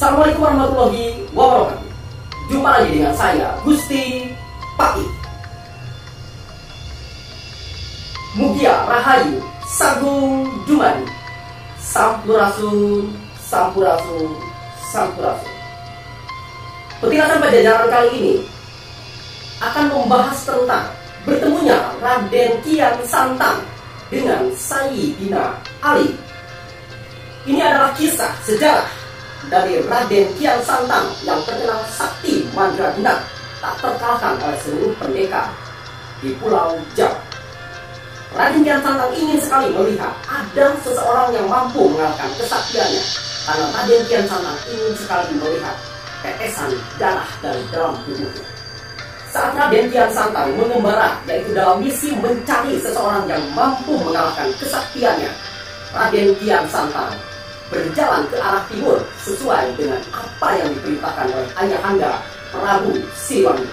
Assalamualaikum warahmatullahi wabarakatuh. Jumpa lagi dengan saya, Gusti Pati. Mugia Rahayu Sagung Dumadi, Sampurasun, Sampurasun, Sampurasun. Petilasan Pajajaran kali ini akan membahas tentang bertemunya Raden Kian Santang dengan Sayyidina Ali. Ini adalah kisah sejarah dari Raden Kian Santang yang terkenal sakti mandraguna, tak terkalahkan oleh seluruh pendekar di Pulau Jawa. Raden Kian Santang ingin sekali melihat ada seseorang yang mampu mengalahkan kesaktiannya, karena Raden Kian Santang ingin sekali melihat tetesan darah dari dalam tubuhnya. Saat Raden Kian Santang mengembara, yaitu dalam misi mencari seseorang yang mampu mengalahkan kesaktiannya, Raden Kian Santang berjalan ke arah timur sesuai dengan apa yang diperintahkan oleh Ayahanda Prabu Siliwangi.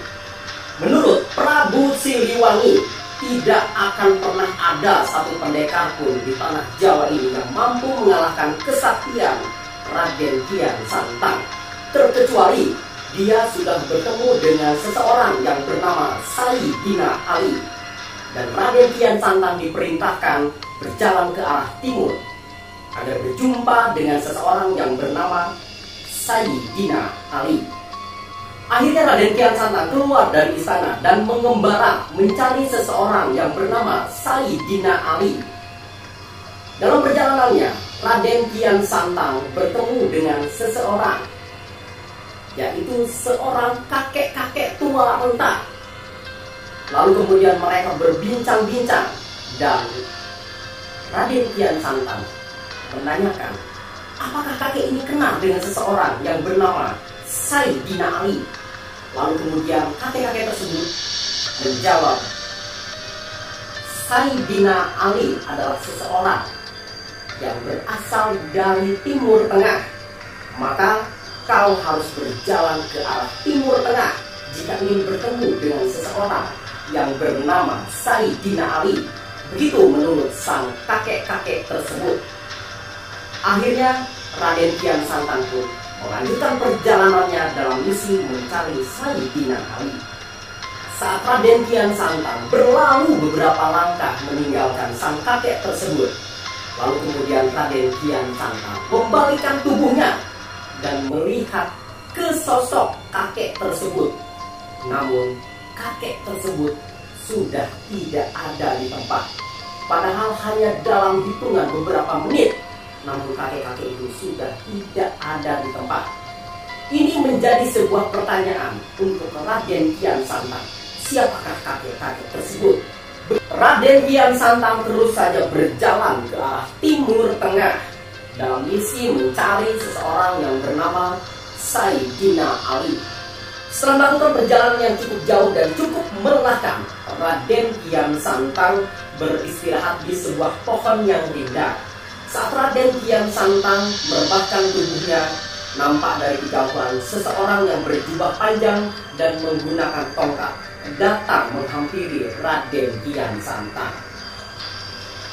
Menurut Prabu Siliwangi, tidak akan pernah ada satu pendekar pun di tanah Jawa ini yang mampu mengalahkan kesaktian Raden Kian Santang, terkecuali dia sudah bertemu dengan seseorang yang bernama Sayyidina Ali. Dan Raden Kian Santang diperintahkan berjalan ke arah timur agar berjumpa dengan seseorang yang bernama Sayyidina Ali. Akhirnya Raden Kian Santang keluar dari istana dan mengembara mencari seseorang yang bernama Sayyidina Ali. Dalam perjalanannya, Raden Kian Santang bertemu dengan seseorang, yaitu seorang kakek-kakek tua renta. Lalu kemudian mereka berbincang-bincang dan Raden Kian Santang menanyakan, apakah kakek ini kenal dengan seseorang yang bernama Sayyidina Ali? Lalu kemudian kakek-kakek tersebut menjawab, Sayyidina Ali adalah seseorang yang berasal dari Timur Tengah. Maka kau harus berjalan ke arah Timur Tengah jika ingin bertemu dengan seseorang yang bernama Sayyidina Ali. Begitu menurut sang kakek-kakek tersebut. Akhirnya Raden Kian Santang pun melanjutkan perjalanannya dalam misi mencari Sayyidina Ali. Saat Raden Kian Santang berlalu beberapa langkah meninggalkan sang kakek tersebut, lalu kemudian Raden Kian Santang membalikkan tubuhnya dan melihat ke sosok kakek tersebut. Namun kakek tersebut sudah tidak ada di tempat. Padahal hanya dalam hitungan beberapa menit, namun kakek-kakek itu sudah tidak ada di tempat. Ini menjadi sebuah pertanyaan untuk Raden Kian Santang. Siapakah kakek-kakek tersebut? Raden Kian Santang terus saja berjalan ke arah Timur Tengah dalam misi mencari seseorang yang bernama Sayyidina Ali. Setelah melakukan perjalanan yang cukup jauh dan cukup melelahkan, Raden Kian Santang beristirahat di sebuah pohon yang rindang. Saat Raden Kian Santang merebahkan tubuhnya, nampak dari kejauhan seseorang yang berjubah panjang dan menggunakan tongkat datang menghampiri Raden Kian Santang.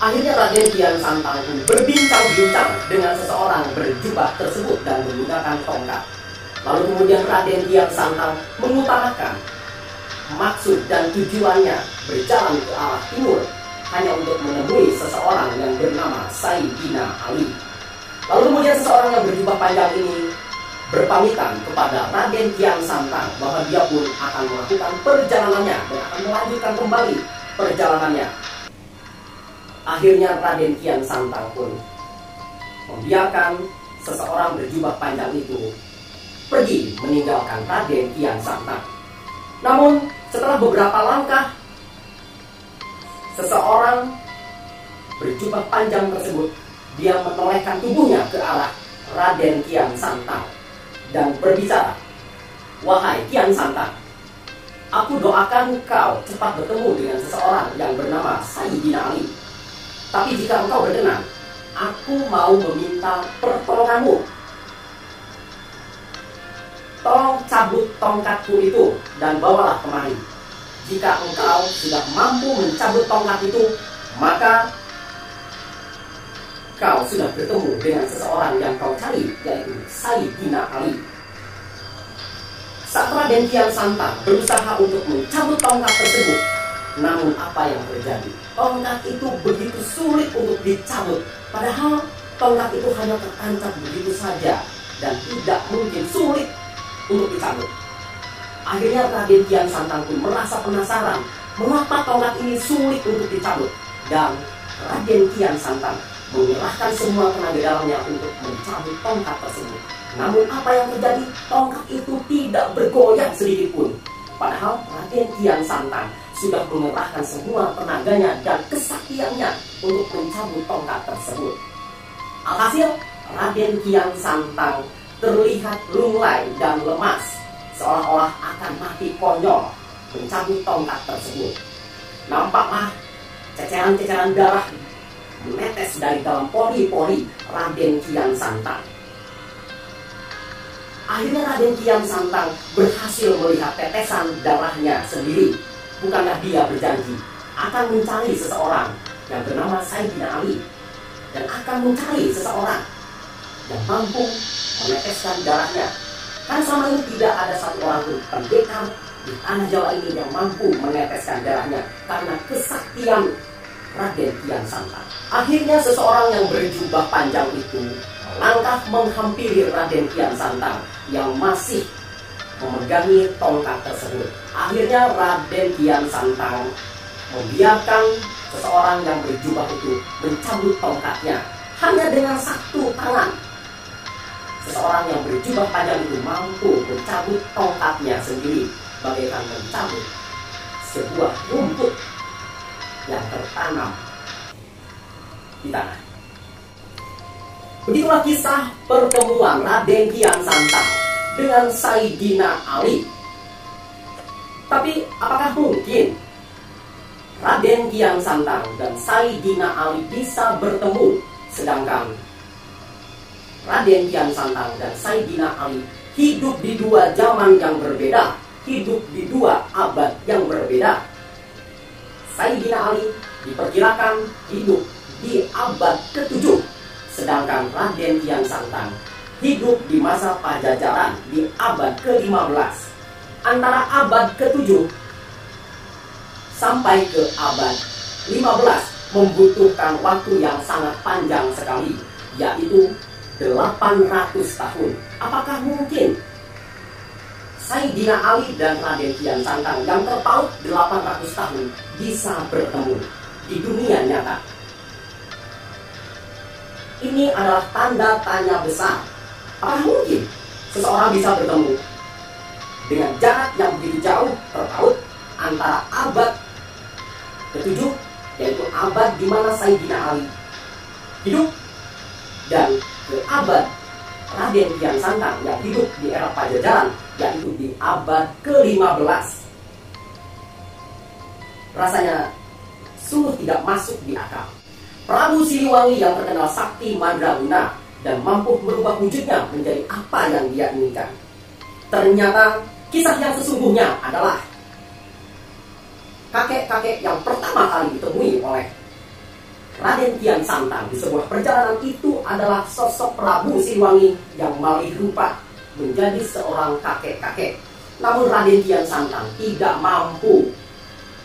Akhirnya Raden Kian Santang pun berbincang-bincang dengan seseorang berjubah tersebut dan menggunakan tongkat. Lalu kemudian Raden Kian Santang mengutarakan maksud dan tujuannya berjalan ke arah timur hanya untuk menemui seseorang yang bernama Sayyidina Ali. Lalu kemudian seseorang yang berjubah panjang ini berpamitan kepada Raden Kian Santang bahwa dia pun akan melakukan perjalanannya dan akan melanjutkan kembali perjalanannya. Akhirnya Raden Kian Santang pun membiarkan seseorang berjubah panjang itu pergi meninggalkan Raden Kian Santang. Namun setelah beberapa langkah, seseorang berjubah panjang tersebut dia menolehkan tubuhnya ke arah Raden Kian Santang dan berbicara, wahai Kian Santang, aku doakan kau cepat bertemu dengan seseorang yang bernama Sayyidina Ali. Tapi jika engkau berkenan, aku mau meminta pertolonganmu. Tolong cabut tongkatku itu dan bawalah kemari. Jika engkau sudah mampu mencabut tongkat itu, maka kau sudah bertemu dengan seseorang yang kau cari, yaitu Sayyidina Ali. Saat Raden Kian Santang berusaha untuk mencabut tongkat tersebut, namun apa yang terjadi? Tongkat itu begitu sulit untuk dicabut, padahal tongkat itu hanya tertancap begitu saja dan tidak mungkin, sulit untuk dicabut. Akhirnya Raden Kian Santang pun merasa penasaran mengapa tongkat ini sulit untuk dicabut, dan Raden Kian Santang mengerahkan semua tenaga dalamnya untuk mencabut tongkat tersebut. Namun apa yang terjadi? Tongkat itu tidak bergoyang sedikit pun. Padahal Raden Kian Santang sudah mengerahkan semua tenaganya dan kesaktiannya untuk mencabut tongkat tersebut. Alhasil, Raden Kian Santang terlihat lunglai dan lemas, seolah-olah akan mati konyol mencabut tongkat tersebut. Nampaklah ceceran-ceceran darah menetes dari dalam pori-pori Raden Kian Santang. Akhirnya Raden Kian Santang berhasil melihat tetesan darahnya sendiri. Bukankah dia berjanji akan mencari seseorang yang bernama Sayyidina Ali, dan akan mencari seseorang yang mampu meneteskan darahnya? Kan selama ini tidak ada satu orang pun pendekar di tanah Jawa ini yang mampu meneteskan darahnya karena kesaktian Raden Kian Santang. Akhirnya seseorang yang berjubah panjang itu melangkah menghampiri Raden Kian Santang yang masih memegangi tongkat tersebut. Akhirnya Raden Kian Santang membiarkan seseorang yang berjubah itu mencabut tongkatnya hanya dengan satu tangan. Seseorang yang berjubah panjang itu mampu mencabut tongkatnya sendiri, bagaikan mencabut sebuah rumput yang tertanam di tanah. Begitulah kisah pertemuan Raden Kian Santang dengan Sayyidina Ali. Tapi apakah mungkin Raden Kian Santang dan Sayyidina Ali bisa bertemu, sedangkan Raden Kian Santang dan Sayyidina Ali hidup di dua zaman yang berbeda, hidup di dua abad yang berbeda? Sayyidina Ali diperkirakan hidup di abad ke-7, sedangkan Raden Kian Santang hidup di masa Pajajaran di abad ke-15. Antara abad ke-7 sampai ke abad 15 membutuhkan waktu yang sangat panjang sekali, yaitu 800 tahun. Apakah mungkin Sayyidina Ali dan Raden Kian Santang yang terpaut 800 tahun bisa bertemu di dunia nyata? Ini adalah tanda tanya besar. Apakah mungkin seseorang bisa bertemu dengan jarak yang begitu jauh, terpaut antara abad ke-7, yaitu abad di mana Sayyidina Ali hidup, dan ke abad Raden Kian Santang yang hidup di era Pajajaran, yaitu di abad ke-15? Rasanya sungguh tidak masuk di akal. Prabu Siliwangi yang terkenal sakti mandraguna dan mampu merubah wujudnya menjadi apa yang dia inginkan, ternyata kisah yang sesungguhnya adalah kakek-kakek yang pertama kali ditemui oleh Raden Kian Santang di sebuah perjalanan itu adalah sosok Prabu Siliwangi yang malih rupa menjadi seorang kakek-kakek. Namun Raden Kian Santang tidak mampu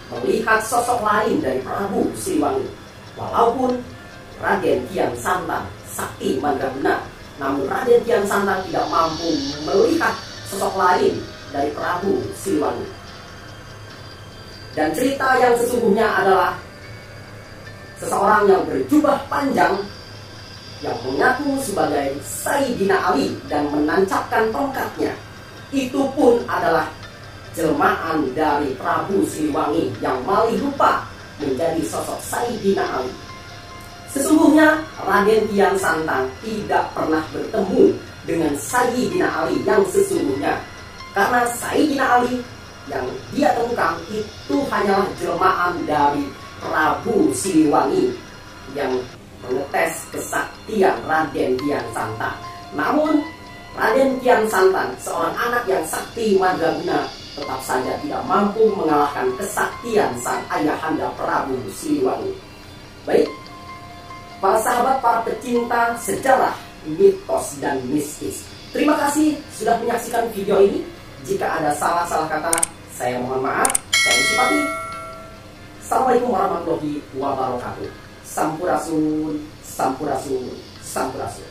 melihat sosok lain dari Prabu Siliwangi. Walaupun Raden Kian Santang sakti mandraguna, namun Raden Kian Santang tidak mampu melihat sosok lain dari Prabu Siliwangi. Dan cerita yang sesungguhnya adalah seseorang yang berjubah panjang yang mengaku sebagai Sayyidina Ali dan menancapkan tongkatnya, itu pun adalah jelmaan dari Prabu Siliwangi yang malih rupa menjadi sosok Sayyidina Ali. Sesungguhnya Raden Kian Santang tidak pernah bertemu dengan Sayyidina Ali yang sesungguhnya, karena Sayyidina Ali yang dia temukan itu hanyalah jelmaan dari Prabu Siliwangi yang mengetes kesaktian Raden Kian Santang. Namun Raden Kian Santang, seorang anak yang sakti mandraguna, tetap saja tidak mampu mengalahkan kesaktian sang ayahanda Prabu Siliwangi. Baik, para sahabat, para pecinta sejarah, mitos, dan mistis. Terima kasih sudah menyaksikan video ini. Jika ada salah-salah kata, saya mohon maaf. Saya Sipati. Assalamualaikum warahmatullahi wabarakatuh. Sampurasun, sampurasun, sampurasun.